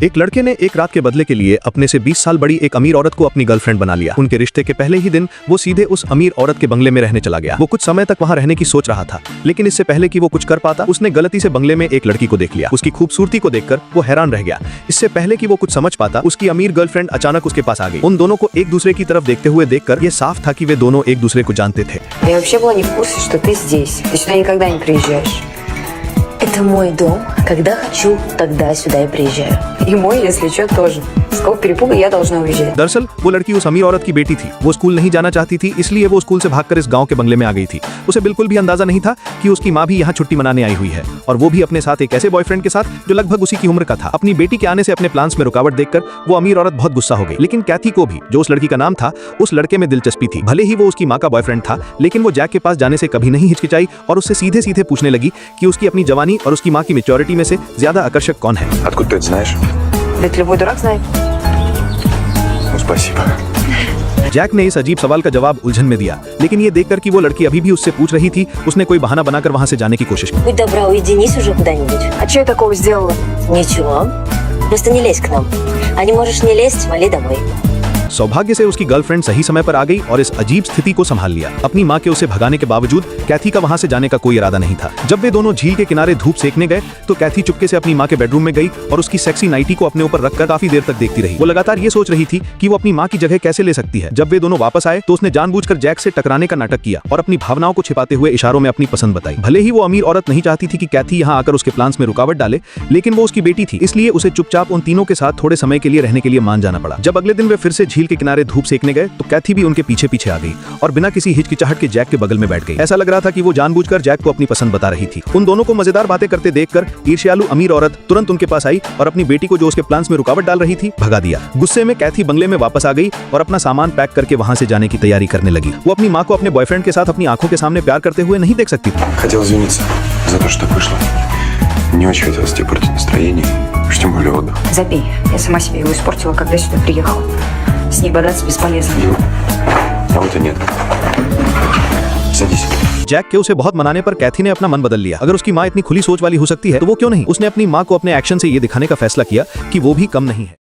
एक लड़के ने एक रात के बदले के लिए अपने से 20 साल बड़ी एक अमीर औरत को अपनी गर्लफ्रेंड बना लिया। उनके रिश्ते के पहले ही दिन वो सीधे उस अमीर औरत के बंगले में रहने चला गया। वो कुछ समय तक वहां रहने की सोच रहा था, लेकिन इससे पहले कि वो कुछ कर पाता, उसने गलती से बंगले में एक लड़की को देख लिया। उसकी खूबसूरती को देखकर वो हैरान रह गया। इससे पहले कि वो कुछ समझ पाता, उसकी अमीर गर्लफ्रेंड अचानक उसके पास आ गई। उन दोनों को एक दूसरे की तरफ देखते हुए देखकर ये साफ था कि वे दोनों एक दूसरे को जानते थे। Я вообще была не в курсе, что ты здесь. Ты сюда никогда не приезжаешь. Это мой дом. Когда хочу, тогда сюда и приезжаю. И мой, если что, тоже. С какого перепуга я должна уезжать? दरअसल वो लड़की उस अमीर औरत की बेटी थी। वो स्कूल नहीं जाना चाहती थी, इसलिए वो स्कूल से भागकर इस गांव के बंगले में आ गई थी। उसे बिल्कुल भी अंदाजा नहीं था कि उसकी माँ भी यहाँ छुट्टी मनाने आई हुई है, और वो भी अपने साथ एक ऐसे बॉयफ्रेंड के साथ जो लगभग उसी की उम्र का था। अपनी बेटी के आने से अपने प्लान्स में रुकावट देखकर वो अमीर औरत बहुत गुस्सा हो गई। लेकिन कैथी को भी, जो उस लड़की का नाम था, उस लड़के में दिलचस्पी थी। भले ही वो उसकी माँ का बॉयफ्रेंड था, लेकिन वो जैक के पास जाने से कभी नहीं हिचकिचाई और उससे सीधे सीधे पूछने लगी कि उसकी अपनी जवानी और उसकी माँ की मैच्योरिटी में से ज्यादा आकर्षक कौन है। Откуда ты это знаешь? Это любой дурак знает. Ну, спасибо. जैक ने इस अजीब सवाल का जवाब उलझन में दिया, लेकिन ये देखकर कि वो लड़की अभी भी उससे पूछ रही थी, उसने कोई बहाना बनाकर वहां से जाने की कोशिश की। Будь добра, уединись уже куда-нибудь. А что я такого сделала? Ничего. Просто не лезь к нам. А не можешь не лезть, вали домой. सौभाग्य से उसकी गर्लफ्रेंड सही समय पर आ गई और इस अजीब स्थिति को संभाल लिया। अपनी माँ के उसे भगाने के बावजूद कैथी का वहां से जाने का कोई इरादा नहीं था। जब वे दोनों झील के किनारे धूप सेकने गए तो कैथी चुपके से अपनी माँ के बेडरूम में गई और उसकी सेक्सी नाइटी को अपने ऊपर रखकर काफी देर तक देखती रही। वो लगातार ये सोच रही थी कि वो अपनी माँ की जगह कैसे ले सकती है। जब वे दोनों वापस आए तो उसने जानबूझकर जैक से टकराने का नाटक किया और अपनी भावनाओं को छिपाते हुए इशारों में अपनी पसंद बताई। भले ही वो अमीर औरत नहीं चाहती थी कि कैथी यहाँ आकर उसके प्लान्स में रुकावट डाले, लेकिन वो उसकी बेटी थी, इसलिए उसे चुपचाप उन तीनों के साथ थोड़े समय के लिए रहने के लिए मान जाना पड़ा। जब अगले दिन वे फिर से झील के किनारे धूप सेकने गए तो कैथी भी उनके पीछे पीछे आ गई और बिना किसी हिचकिचाहट के जैक के बगल में बैठ गई। ऐसा लग रहा था कि वो जानबूझकर जैक को अपनी पसंद बता रही थी। उन दोनों को मजेदार बातें करते देखकर ईर्ष्यालु अमीर औरत तुरंत उनके पास आई और अपनी बेटी को, जो उसके प्लान्स में रुकावट डाल रही थी, भगा दिया। गुस्से में कैथी बंगले में वापस आ गई और अपना सामान पैक करके वहां से जाने की तैयारी करने लगी। वो अपनी माँ को अपने बॉयफ्रेंड के साथ अपनी आंखों के सामने प्यार करते हुए नहीं देख सकती थी। Хотел извиниться за то, что так вышло. Не очень хотелось тебе портить настроение, уж тем более отдых. Забей. Я сама себе его испортила, когда сюда приехала. С ней бодаться бесполезно. А вот и нет. Садись. जैक के उसे बहुत मनाने पर कैथी ने अपना मन बदल लिया। अगर उसकी माँ इतनी खुली सोच वाली हो सकती है तो वो क्यों नहीं। उसने अपनी माँ को अपने एक्शन से ये दिखाने का फैसला किया कि वो भी कम नहीं है।